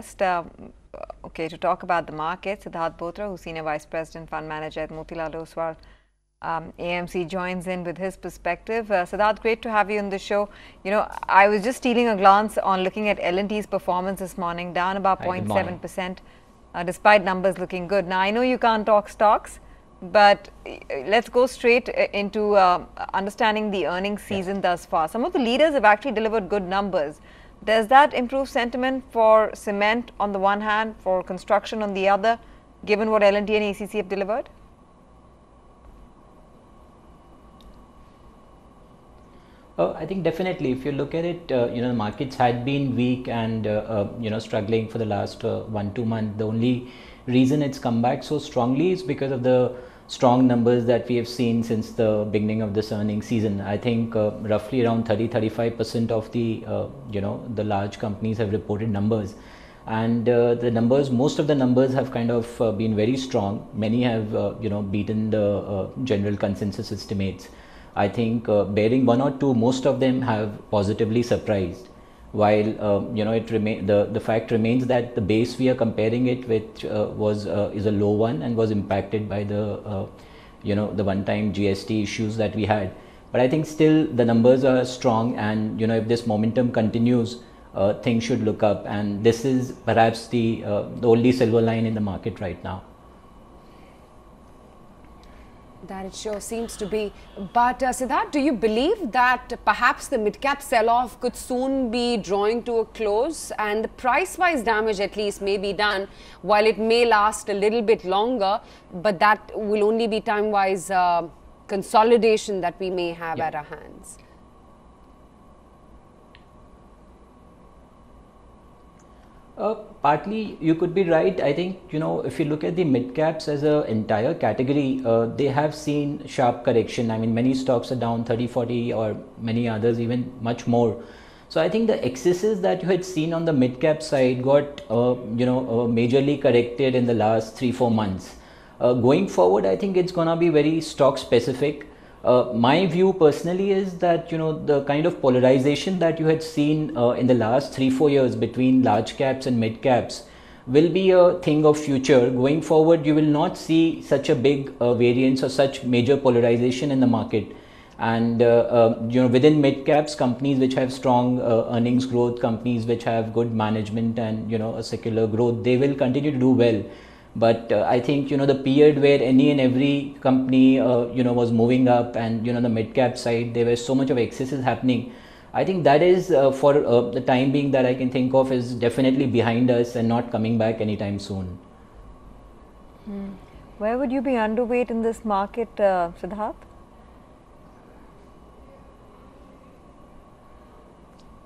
Okay, to talk about the market, Siddharth Bothra, who's Senior Vice President, Fund Manager at Motilal Oswal AMC, joins in with his perspective. Siddharth, great to have you on the show. You know, I was just stealing a glance on looking at L&T's performance this morning, down about Hi, good morning. 0.7%, despite numbers looking good. Now, I know you can't talk stocks, but let's go straight into understanding the earnings season thus far. Some of the leaders have actually delivered good numbers. Does that improve sentiment for cement on the one hand, for construction on the other, given what L&T and ACC have delivered? I think definitely, if you look at it, the markets had been weak and struggling for the last 1-2 months. The only reason it's come back so strongly is because of the strong numbers that we have seen since the beginning of this earnings season. I think roughly around 30-35% of the large companies have reported numbers, and the numbers, most of the numbers have kind of been very strong. Many have beaten the general consensus estimates. I think bearing one or two, most of them have positively surprised. While the fact remains that the base we are comparing it with is a low one and was impacted by the one-time GST issues that we had. But I think still the numbers are strong, and if this momentum continues, things should look up. And this is perhaps the only silver line in the market right now. That it sure seems to be. But Siddharth, do you believe that perhaps the mid-cap sell-off could soon be drawing to a close, and the price-wise damage at least may be done, while it may last a little bit longer, but that will only be time-wise consolidation that we may have at our hands? Partly you could be right. I think if you look at the mid caps as an entire category, they have seen sharp correction. I mean, many stocks are down 30-40, or many others even much more. So I think the excesses that you had seen on the mid cap side got majorly corrected in the last 3-4 months. Going forward, I think it's gonna be very stock specific. My view personally is that the kind of polarization that you had seen in the last 3-4 years between large caps and mid caps will be a thing of future. Going forward, you will not see such a big variance or such major polarization in the market. And within mid caps, companies which have strong earnings growth, companies which have good management and a secular growth, they will continue to do well. But I think the period where any and every company was moving up, and the mid cap side there was so much of excesses happening. I think that is for the time being that I can think of is definitely behind us and not coming back anytime soon. Where would you be underweight in this market, Siddharth?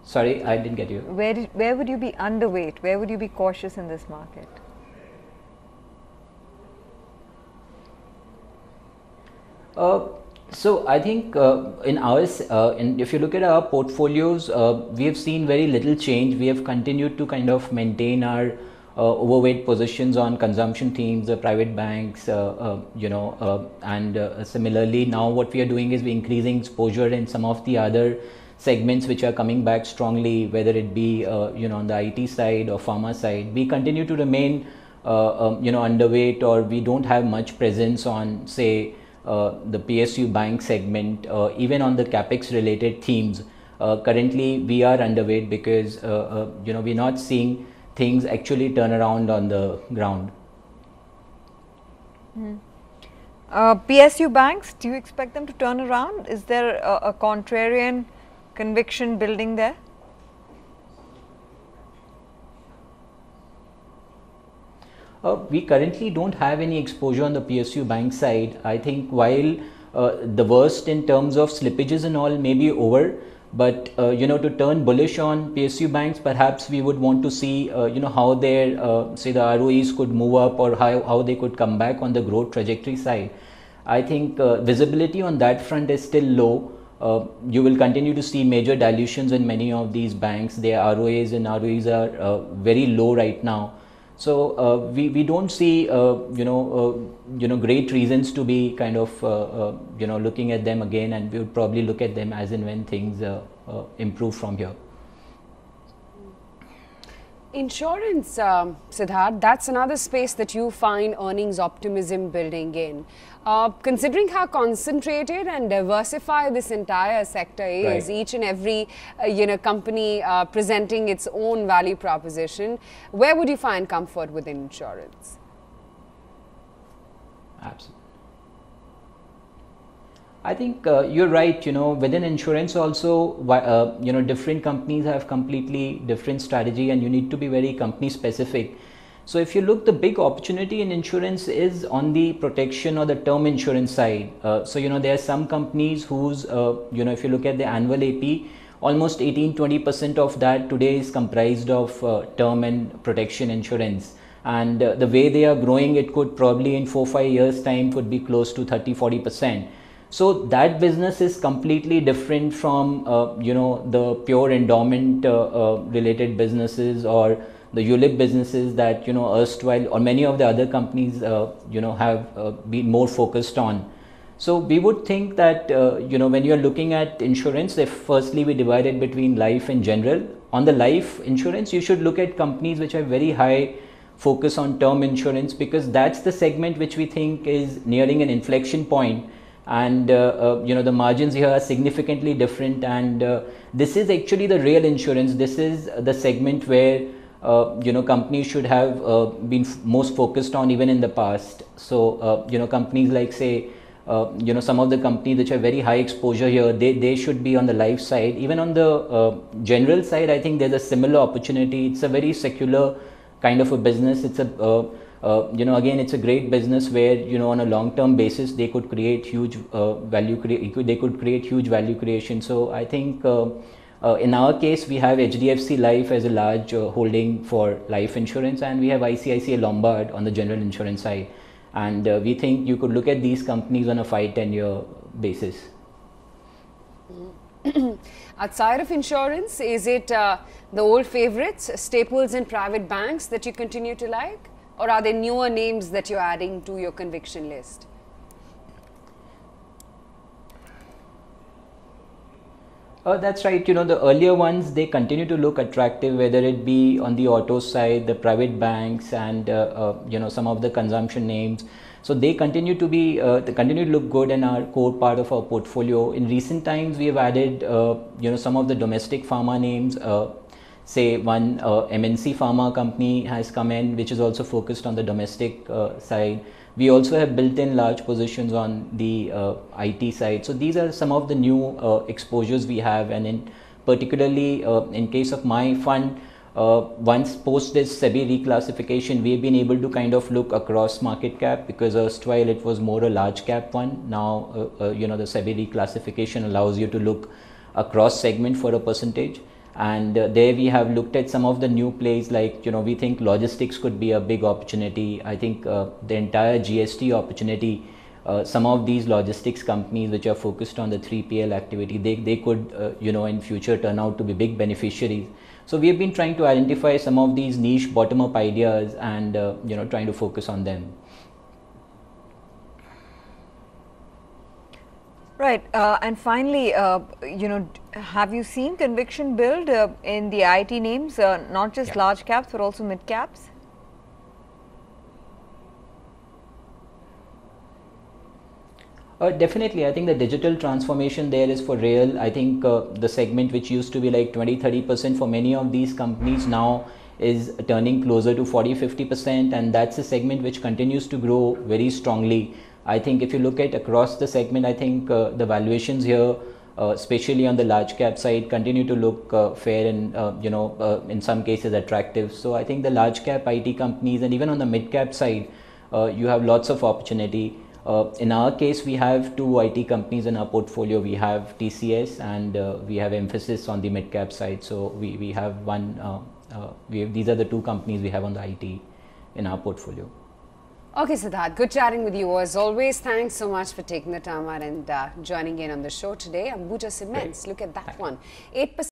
Sorry, I didn't get you. Where would you be underweight? Where would you be cautious in this market? So I think in ours, if you look at our portfolios, we have seen very little change. We have continued to kind of maintain our overweight positions on consumption themes, private banks, and similarly now what we are doing is we're increasing exposure in some of the other segments which are coming back strongly, whether it be on the IT side or pharma side. We continue to remain underweight, or we don't have much presence on, say, the PSU bank segment, even on the capex related themes. Currently we are underweight because we're not seeing things actually turn around on the ground. PSU banks, do you expect them to turn around? Is there a contrarian conviction building there? We currently don't have any exposure on the PSU bank side. I think while the worst in terms of slippages and all may be over, but to turn bullish on PSU banks, perhaps we would want to see how their say the ROEs could move up, or how they could come back on the growth trajectory side. I think visibility on that front is still low. You will continue to see major dilutions in many of these banks. Their ROAs and ROEs are very low right now. So we don't see great reasons to be kind of looking at them again, and we would probably look at them as and when things improve from here. Insurance, Siddharth, that's another space that you find earnings optimism building in. Considering how concentrated and diversified this entire sector is, Right. each and every company presenting its own value proposition, where would you find comfort within insurance? Absolutely. I think you're right. Within insurance also, different companies have completely different strategy, and you need to be very company specific. So if you look, the big opportunity in insurance is on the protection or the term insurance side. There are some companies whose, if you look at the annual AP, almost 18-20% of that today is comprised of term and protection insurance. And the way they are growing, it could probably in 4-5 years time could be close to 30-40%. So that business is completely different from the pure endowment related businesses or the ULIP businesses that erstwhile or many of the other companies have been more focused on. So we would think that when you are looking at insurance, if firstly we divide it between life and general. On the life insurance, you should look at companies which have very high focus on term insurance, because that's the segment which we think is nearing an inflection point. And the margins here are significantly different, and this is actually the real insurance. This is the segment where companies should have been most focused on even in the past. So companies like, say, some of the companies which have very high exposure here, they should be on the life side. Even on the general side, I think there's a similar opportunity. It's a very secular kind of a business. It's a again, it's a great business where on a long-term basis they could create huge they could create huge value creation. So I think in our case we have HDFC Life as a large holding for life insurance, and we have ICICI Lombard on the general insurance side, and we think you could look at these companies on a 5-10 year basis. Outside of insurance, is it the old favorites, staples and private banks that you continue to like? Or are there newer names that you're adding to your conviction list? That's right. The earlier ones, they continue to look attractive, whether it be on the auto side, the private banks, and some of the consumption names. So they continue to be, they continue to look good and are core part of our portfolio. In recent times, we have added, some of the domestic pharma names. Say one MNC pharma company has come in, which is also focused on the domestic side. We also have built in large positions on the IT side. So these are some of the new exposures we have, and in particularly in case of my fund, once post this SEBI reclassification, we have been able to kind of look across market cap, because erstwhile it was more a large cap one. Now the SEBI reclassification allows you to look across segment for a percentage. And there we have looked at some of the new plays, like we think logistics could be a big opportunity. I think the entire GST opportunity, some of these logistics companies which are focused on the 3PL activity, they could in future turn out to be big beneficiaries. So we have been trying to identify some of these niche bottom up ideas and trying to focus on them. Right, and finally, have you seen conviction build in the IT names, not just large caps but also mid caps? Definitely, I think the digital transformation there is for real. I think the segment which used to be like 20-30% for many of these companies now is turning closer to 40-50%, and that's a segment which continues to grow very strongly. I think if you look at across the segment, I think the valuations here, especially on the large cap side, continue to look fair and in some cases attractive. So I think the large cap IT companies, and even on the mid cap side, you have lots of opportunity. In our case, we have 2 IT companies in our portfolio. We have TCS and we have emphasis on the mid cap side. So we have one. These are the 2 companies we have on the IT in our portfolio. Okay, Siddharth, good chatting with you as always. Thanks so much for taking the time out and joining in on the show today. Ambuja Cements, look at that one. 8%